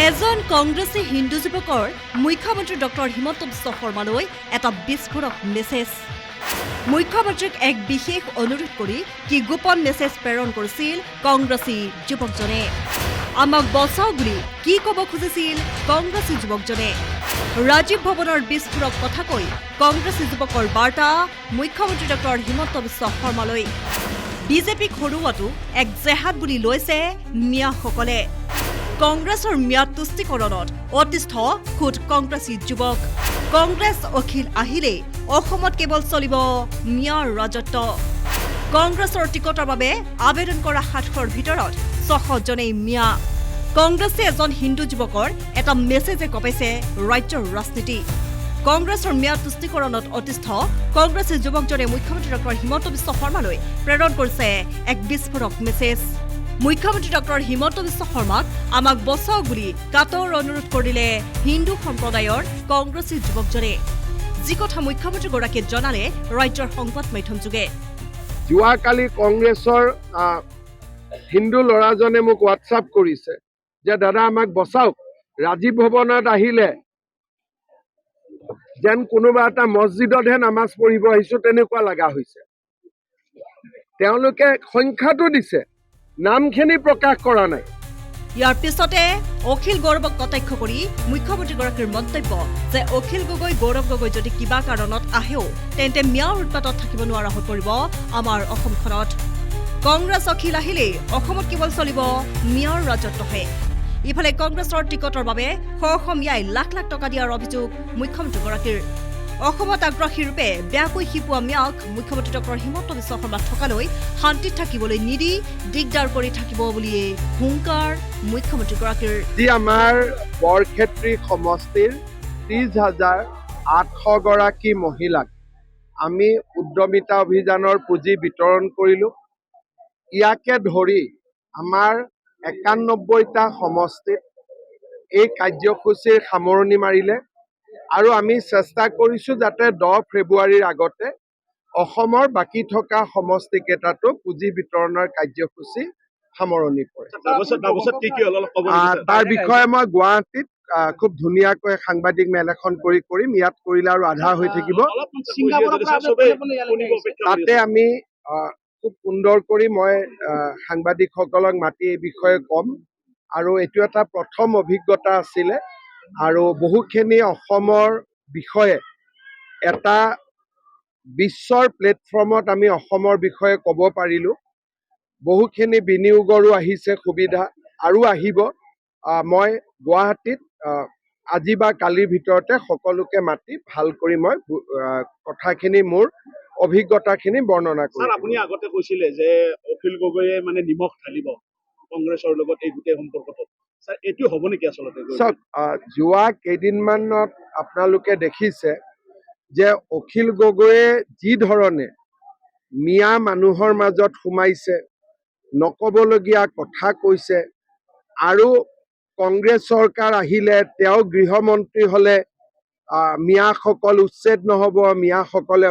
এজন কংগ্ৰেছী হিন্দু যুৱকৰ মুখ্যমন্ত্ৰী ডক্টৰ হিমন্ত বিশ্ব শৰ্মালৈ এটা বিস্ফোৰক মেছেজ। মুখ্যমন্ত্ৰীক এক বিশেষ অনুৰোধ কৰি কি গোপন মেছেজ প্ৰেৰণ কৰিছিল কংগ্ৰেছী যুৱকজনে। আমাক বচাও বুলি কি ক'ব খুজিছিল কংগ্ৰেছী যুৱকজনে। ৰাজীৱ ভৱনৰ বিস্ফোৰক কথা কৈ কংগ্ৰেছী যুৱকৰ বাৰ্তা মুখ্যমন্ত্ৰী ডক্টৰ হিমন্ত বিশ্ব শৰ্মালৈ। বিজেপিক হৰুৱাটো এক জেহাদ বুলি লৈছে মিয়াসকলে। কংগ্ৰেছৰ ম্যাদ তুষ্টিকৰণত অতিষ্ঠ খুদ কংগ্ৰেছী যুৱক। কংগ্ৰেছ অখিল আহিলে অসমত কেৱল চলিব মিয়াৰ ৰাজত্ব। কংগ্ৰেছৰ টিকটৰ বাবে আবেদন কৰা 700ৰ ভিতৰত 600 জনেই মিয়া। কংগ্ৰেছে এজন হিন্দু যুৱকৰ এটা মেছেজে কপাইছে ৰাজ্যৰ ৰাজনীতি। কংগ্ৰেছৰ ম্যাদ তুষ্টিকৰণত অতিষ্ঠ কংগ্ৰেছী যুৱকজনে মুখ্যমন্ত্ৰী ডক্টৰ হিমন্ত বিশ্ব শৰ্মালৈ প্ৰেৰণ কৰিছে এক বিস্ফোৰক মেছেজ। মুখ্যমন্ত্ৰী ডক্টৰ হিমন্ত বিশ্ব শৰ্মাক আমাক বচাওক বুলি কাতৰ অনুৰোধ কৰিলে হিন্দু সম্প্ৰদায়ৰ কংগ্ৰেছী যুৱকজনে। যি কথা মুখ্যমন্ত্ৰীগৰাকীয়ে জনালে ৰাজ্যৰ সংবাদ মাধ্যম যোগে। যোৱাকালি কংগ্ৰেছৰ হিন্দু ল'ৰাজনে মোক হোৱাটছআপ কৰিছে যে দাদা আমাক বচাওক, ৰাজীৱ ভৱনত আহিলে যেন কোনোবা এটা মছজিদতহে নামাজ পঢ়িব আহিছো তেনেকুৱা লগা হৈছে। তেওঁলোকে সংখ্যাটো দিছে, নামখিনি প্ৰকাশ কৰা নাই। ইয়াৰ পিছতে অখিল গৌৰৱক কটাক্ষ কৰি মুখ্যমন্ত্ৰীগৰাকীৰ মন্তব্য যে অখিল গগৈ গৌৰৱ গগৈ যদি কিবা কাৰণত আহেও তেন্তে মিয়াৰ উৎপাতত থাকিব নোৱাৰা হৈ পৰিব আমাৰ অসমখনত। কংগ্ৰেছ অখিল আহিলেই অসমত কেৱল চলিব মিয়াৰ ৰাজত্বহে। ইফালে কংগ্ৰেছৰ টিকটৰ বাবে শ মিয়াই লাখ লাখ টকা দিয়াৰ অভিযোগ মুখ্যমন্ত্ৰীগৰাকীৰ। অসমত আগ্ৰাসী ৰূপে বেয়াকৈ শিপোৱা মিয়াক মুখ্যমন্ত্ৰী ডক্টৰ হিমন্ত বিশ্ব শৰ্মা থকালৈ শান্তিত থাকিবলৈ নিদি দিগদাৰ কৰি থাকিব বুলিয়ে হুংকাৰ মুখ্যমন্ত্ৰীগৰাকীৰ। যি আমাৰ বৰক্ষেত্ৰী সমষ্টিৰ 30,800 গৰাকী মহিলাক আমি উদ্যমিতা অভিযানৰ পুঁজি বিতৰণ কৰিলো। ইয়াকে ধৰি আমাৰ 91টা সমষ্টিত এই কাৰ্যসূচীৰ সামৰণি মাৰিলে আৰু আমি চেষ্টা কৰিছো যাতে 10 ফেব্ৰুৱাৰীৰ আগতে অসমৰ বাকী থকা সমষ্টিকেইটাতো পুঁজি বিতৰণৰ কাৰ্যসূচী সামৰণি পৰে। তাৰ বিষয়ে মই গুৱাহাটীত খুব ধুনীয়াকৈ সাংবাদিক মেল এখন কৰিম। ইয়াত কৰিলে আৰু আধা হৈ থাকিব। তাতে আমি খুব সুন্দৰ কৰি মই সাংবাদিকসকলক মাতি এই বিষয়ে ক'ম। আৰু এইটো এটা প্ৰথম অভিজ্ঞতা আছিলে আৰু বহুখিনি অসমৰ বিষয়ে এটা বিশ্বৰ প্লেটফৰ্মত আমি অসমৰ বিষয়ে ক'ব পাৰিলো। বহুখিনি বিনিয়োগৰো আহিছে সুবিধা আৰু আহিব। মই গুৱাহাটীত আজি বা কালিৰ ভিতৰতে সকলোকে মাতি ভাল কৰি মই কথাখিনি মোৰ অভিজ্ঞতাখিনি বৰ্ণনা কৰিম। আপুনি আগতে কৈছিলে যে অখিল গগৈয়ে মানে নিমখ ঢালিব কংগ্ৰেছৰ লগত এই গোটেই সম্পৰ্কটো। স্যাৰ এইটো হ'ব নেকি আচলতে? চাওক, যোৱা কেইদিনমানত আপোনালোকে দেখিছে যে অখিল গগৈয়ে যি ধৰণে মিয়া মানুহৰ মাজত সোমাইছে, নক'বলগীয়া কথা কৈছে আৰু কংগ্ৰেছ চৰকাৰ আহিলে তেওঁ গৃহমন্ত্ৰী হ'লে মিয়াসকল উচ্ছেদ নহ'ব, মিয়াসকলে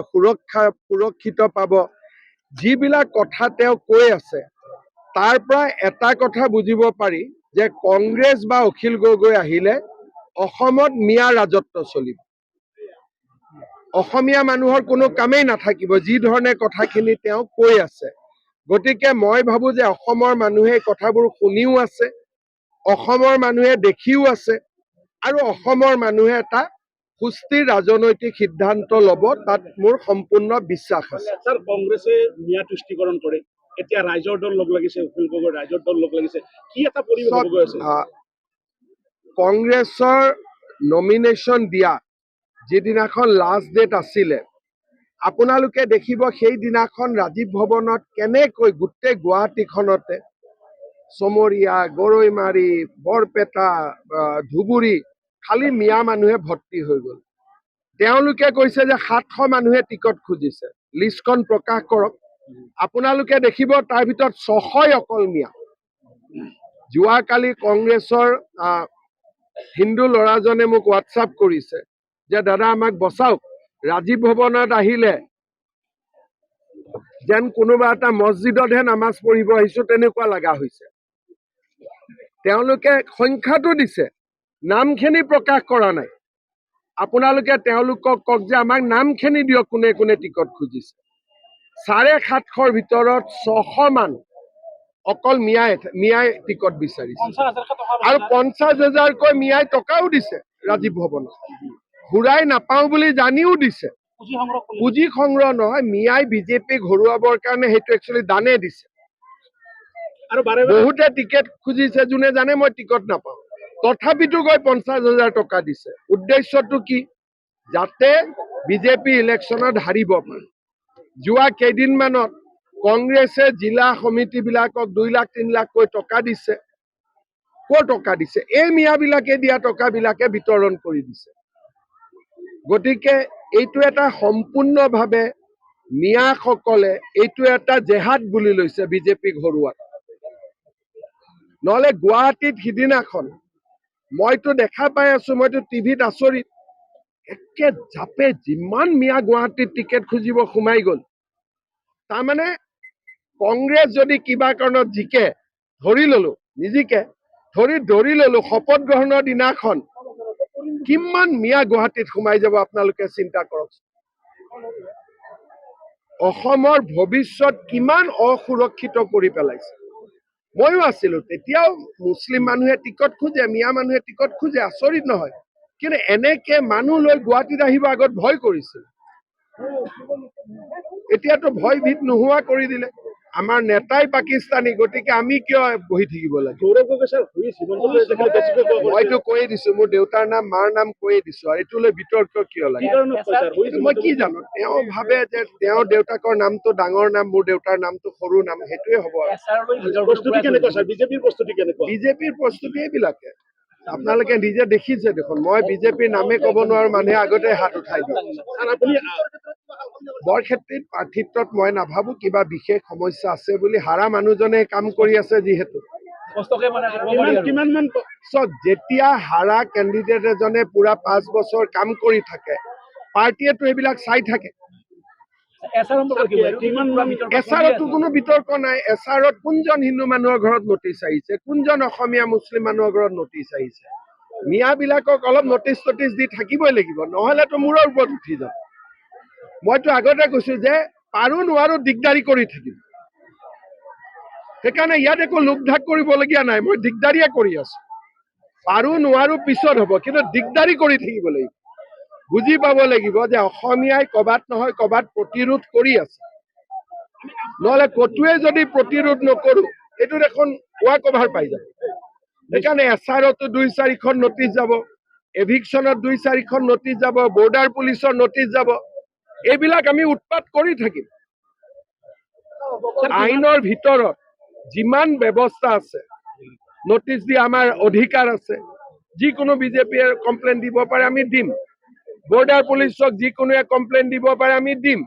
সুৰক্ষিত পাব, যিবিলাক কথা তেওঁ কৈ আছে তাৰ পৰা এটা কথা বুজিব পাৰি যে কংগ্ৰেছ বা অখিল গগৈ আহিলে অসমত মিয়া ৰাজত্ব চলিব। অসমীয়া মানুহৰ কোনো কামেই নাথাকিব যি ধৰণে কথাখিনি তেওঁ কৈ আছে। গতিকে মই ভাবো যে অসমৰ মানুহে কথাবোৰ শুনিও আছে, অসমৰ মানুহে দেখিও আছে আৰু অসমৰ মানুহে এটা সুস্থিৰ ৰাজনৈতিক সিদ্ধান্ত ল'ব, তাত মোৰ সম্পূৰ্ণ বিশ্বাস আছে। স্যাৰ কংগ্ৰেছে ম্যাদ তুষ্টিকৰণ কৰে, এতিয়া ৰাইজৰ দল লগ লাগিছে, অখিল গগৈ ৰাইজৰ দল লগ লাগিছে, কি এটা পৰিৱেশ হ'ব গৈ আছে? কংগ্ৰেছৰ নমিনেশ্যন দিয়া যিদিনাখন লাষ্ট ডেট আছিলে, আপোনালোকে দেখিব সেইদিনাখন ৰাজীৱ ভৱনত কেনেকৈ গোটেই গুৱাহাটীখনতে চমৰীয়া, গৰৈমাৰী, বৰপেটা, ধুবুৰী খালি মিয়া মানুহে ভৰ্তি হৈ গ'ল। তেওঁলোকে কৈছে যে 700 মানুহে টিকট খুজিছে, লিষ্টখন প্ৰকাশ কৰক। আপোনালোকে দেখিব তাৰ ভিতৰত 600 অকল মিয়া। যোৱাকালি কংগ্ৰেছৰ হিন্দু ল'ৰাজনে মোক হোৱাটছআপ কৰিছে যে দাদা আমাক বচাওক, ৰাজীৱ ভৱনত আহিলে যেন কোনোবা এটা মছজিদতহে নামাজ পঢ়িব আহিছো তেনেকুৱা লগা হৈছে। তেওঁলোকে সংখ্যাটো দিছে, নামখিনি প্ৰকাশ কৰা নাই। আপোনালোকে তেওঁলোকক কওক যে আমাক নামখিনি দিয়ক, কোনে কোনে টিকট খুজিছে। 750ৰ ভিতৰত 600 মান অকল মিয়াই টিকট বিচাৰিছে, আৰু 50,000কৈ মিয়াই টকাও দিছে ৰাজীৱ ভৱনত, ঘূৰাই নাপাওঁ বুলি জানিও দিছে। পুঁজি সংগ্ৰহ নহয়, মিয়াই বিজেপিক হৰুৱাবৰ কাৰণে সেইটো একচুৱেলি দানে দিছে। আৰু বাৰে বহুতে টিকেট খুজিছে যোনে জানে মই টিকট নাপাওঁ, তথাপিতো গৈ 50,000 টকা দিছে। উদ্দেশ্যটো কি? যাতে বিজেপি ইলেকশ্যনত হাৰিব পাৰে। যোৱা কেইদিনমানত কংগ্ৰেছে জিলা সমিতিবিলাকক 2 লাখ 3 লাখকৈ টকা দিছে। ক'ৰ টকা দিছে? এই মিয়াবিলাকে দিয়া টকাবিলাকে বিতৰণ কৰি দিছে। গতিকে এইটো এটা সম্পূৰ্ণভাৱে মিয়াসকলে এইটো এটা জেহাদ বুলি লৈছে বিজেপিক হৰুৱাত। নহ'লে গুৱাহাটীত সিদিনাখন মইতো দেখা পাই আছো, মইতো টিভিত আচৰিত, একে জাপে যিমান মিয়া গুৱাহাটীত টিকেট খুজিব সোমাই গ'ল। তাৰমানে কংগ্ৰেছ যদি কিবা কাৰণত জিকে, ধৰি ললো নিজিকে, ধৰি ললো শপত গ্ৰহণৰ দিনাখন কিমান মিয়া গুৱাহাটীত সোমাই যাব আপোনালোকে চিন্তা কৰক। অসমৰ ভৱিষ্যত কিমান অসুৰক্ষিত কৰি পেলাইছে। ময়ো আছিলো তেতিয়াও, মুছলিম মানুহে টিকট খোজে, মিয়া মানুহে টিকট খোজে, আচৰিত নহয়। কিন্তু এনেকে মানুহ লৈ গুৱাহাটীত আহিব আগত ভয় কৰিছিল, এতিয়াতো ভয় ভীত নোহোৱা কৰি দিলে। আমাৰ নেতাই পাকিস্তানী, গতিকে আমি কিয় বহি থাকিব লাগে? গৌৰৱ গগৈ ছাৰ মইতো কৈয়ে দিছো, মোৰ দেউতাৰ নাম মাৰ নাম কৈয়ে দিছো, আৰু এইটো লৈ বিতৰ্ক কিয় লাগে? এইটো মই কি জানো, তেওঁ ভাবে যে তেওঁৰ দেউতাকৰ নামটো ডাঙৰ নাম, মোৰ দেউতাৰ নামটো সৰু নাম, সেইটোৱে হ'ব। প্ৰস্তুতি কেনেকুৱা ছাৰ? বিজেপিৰ প্ৰস্তুতি কেনেকুৱা? বিজেপিৰ প্ৰস্তুতি এইবিলাকে আপোনালোকে নিজে দেখিছে দেখোন। মই বিজেপিৰ নামে ক'ব নোৱাৰো, মানুহে আগতে হাত উঠাই দিয়ে। ছাৰ আপুনি বৰক্ষেত্ৰীত প্ৰাৰ্থিত্বত মই নাভাবো কিবা বিশেষ সমস্যা আছে বুলি। হাৰা মানুহজনে কাম কৰি আছে যিহেতু। কিমান মান চক, যেতিয়া হাৰা কেণ্ডিডেট এজনে পুৰা 5 বছৰ কাম কৰি থাকে, পাৰ্টীয়েতো এইবিলাক চাই থাকে। এছাৰতো কোনো বিতৰ্ক নাই। এছাৰত কোনজন হিন্দু মানুহৰ ঘৰত নটিচ আহিছে? কোনজন অসমীয়া মুছলিম মানুহৰ ঘৰত নটিচ আহিছে? মিয়াবিলাকক অলপ নটিচ দি থাকিবই লাগিব, নহ'লেতো মূৰৰ ওপৰত উঠি যাব। মইতো আগতে কৈছো যে পাৰো নোৱাৰো দিগদাৰি কৰি থাকিম। সেইকাৰণে ইয়াত একো লোক ঢাক কৰিবলগীয়া নাই, মই দিগদাৰিয়ে কৰি আছো। পাৰো নোৱাৰো পিছত হ'ব, কিন্তু দিগদাৰি কৰি থাকিব লাগিব। বুজি পাব লাগিব যে অসমীয়াই ক'বাত নহয় ক'বাত প্ৰতিৰোধ কৰি আছে। নহ'লে কতোৱে যদি প্ৰতিৰোধ নকৰো, এইটো দেখোন ৱাক অভাৰ পাই যাব। সেইকাৰণে এছাৰতো 2-4খন নটিচ যাব, এভিকশ্যনত 2-4খন নটিচ যাব, বৰ্ডাৰ পুলিচৰ নটিচ যাব। এইবিলাক আমি উৎপাত কৰি থাকিম। আইনৰ ভিতৰত যিমান ব্যৱস্থা আছে, নটিচ দিয়া আমাৰ অধিকাৰ আছে। যিকোনো বিজেপিয়ে কমপ্লেইন দিব পাৰে, আমি দিম। বৰ্ডাৰ পুলিচক যিকোনোৱে কমপ্লেইন দিব পাৰে, আমি দিম।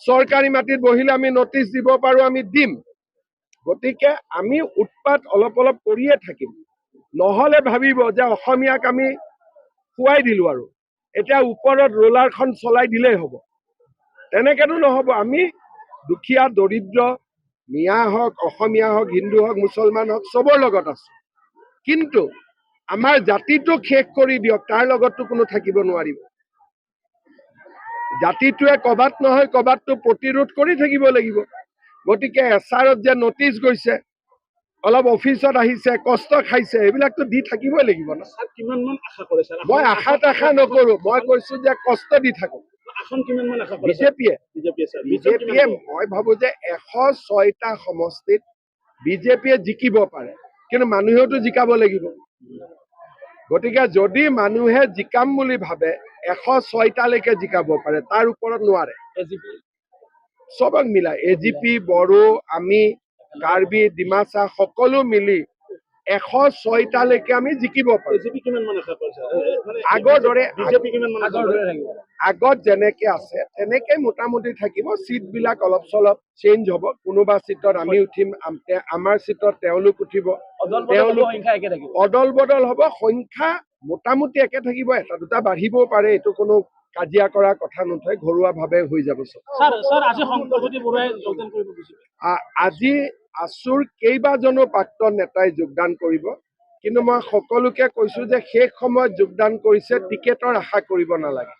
চৰকাৰী মাটিত বহিলে আমি নটিচ দিব পাৰো, আমি দিম। গতিকে আমি উৎপাত অলপ অলপ কৰিয়ে থাকিম। নহ'লে ভাবিব যে অসমীয়াক আমি খুৱাই দিলো আৰু এতিয়া ওপৰত ৰোলাৰখন চলাই দিলেই হ'ব। তেনেকেতো নহ'ব। আমি দুখীয়া দৰিদ্ৰ মিয়া হওক, অসমীয়া হওক, হিন্দু হওক, মুছলমান হওক, চবৰ লগত আছো। কিন্তু আমাৰ জাতিটোক শেষ কৰি দিয়ক, তাৰ লগততো কোনো থাকিব নোৱাৰিব। জাতিটোৱে ক'বাত নহয় ক'বাততো প্ৰতিৰোধ কৰি থাকিব লাগিব। গতিকে এছাৰত যে নটিচ গৈছে, অলপ অফিচত আহিছে, কষ্ট খাইছে, এইবিলাকতো দি থাকিবই লাগিব ন। কিমান মান আশা কৰে ছাৰ? মই আশা নকৰো, মই কৈছো যে কষ্ট দি থাকো। আসন কিমান মান আশা কৰে? বিজেপিয়ে মই ভাবো যে 106টা সমষ্টিত বিজেপিয়ে জিকিব পাৰে, কিন্তু মানুহেওতো জিকাব লাগিব। গতিকে যদি মানুহে জিকাম বুলি ভাবে 106টালৈকে জিকাব পাৰে, তাৰ ওপৰত নোৱাৰে। চবক মিলাই এজিপি, বড়ো, আমি, কাৰ্বি, ডিমাচা সকলো মিলি 106টালৈকে আমি জিকিব পাৰো। আগৰ দৰে আগত যেনেকে আছে তেনেকে মোটামুটি থাকিব। চিটবিলাক অলপ চলপ চেঞ্জ হ'ব। কোনোবা চিটত আমি উঠিম, আমাৰ চিটত তেওঁলোক উঠিব, অদল বদল হ'ব। সংখ্যা মোটামুটি একে থাকিব, এটা দুটা বাঢ়িবও পাৰে, এইটো কোনো কাজিয়া কৰা কথা নহয়, ঘৰুৱাভাৱে হৈ যাব চব। আজি আছুৰ কেইবাজনো প্ৰাক্তন নেতাই যোগদান কৰিব। কিন্তু মই সকলোকে কৈছোঁ যে শেষ সময়ত যোগদান কৰিছে, টিকেটৰ আশা কৰিব নালাগে।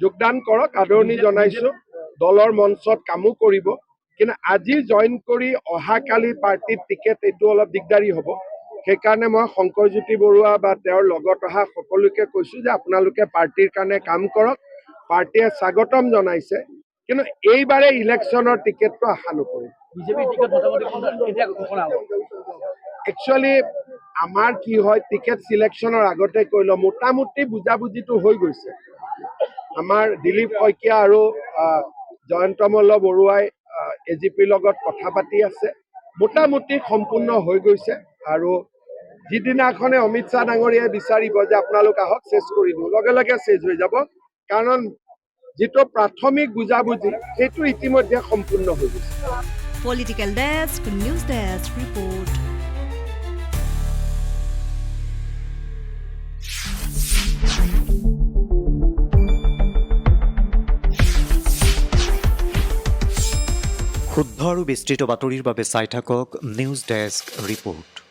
যোগদান কৰক, আদৰণি জনাইছোঁ, দলৰ মঞ্চত কামো কৰিব। কিন্তু আজি জইন কৰি অহাকালি পাৰ্টিত টিকেট এইটো অলপ দিগদাৰী হ'ব। সেইকাৰণে মই শংকৰজ্যোতি বৰুৱা বা তেওঁৰ লগত অহা সকলোকে কৈছোঁ যে আপোনালোকে পাৰ্টিৰ কাৰণে কাম কৰক। পাৰ্টিয়ে স্বাগতম জনাইছে, কিন্তু এইবাৰে ইলেকশ্যনৰ টিকেটটো আশা নকৰিব। একচুৱেলি আমাৰ কি হয়, টিকেট চিলেকশ্যনৰ আগতে কৈ লওঁ, মোটামুটি বুজাবুজিটো হৈ গৈছে। আমাৰ দিলীপ শইকীয়া আৰু জয়ন্তমল্ল বৰুৱাই এজিপিৰ লগত কথা পাতি আছে, মোটামুটি সম্পূৰ্ণ হৈ গৈছে। আৰু যিদিনাখনে অমিত শ্বাহ ডাঙৰীয়াই বিচাৰিব যে আপোনালোক আহক চেছ কৰি দিওঁ, লগে লগে চেছ হৈ যাব। কাৰণ যিটো প্ৰাথমিক বুজাবুজি সেইটো ইতিমধ্যে সম্পূৰ্ণ হৈ গৈছে। Political desk, news desk report. শুদ্ধ আৰু বিস্তৃত বাতৰিৰ বাবে চাই থাকক নিউজ ডেস্ক ৰিপৰ্ট।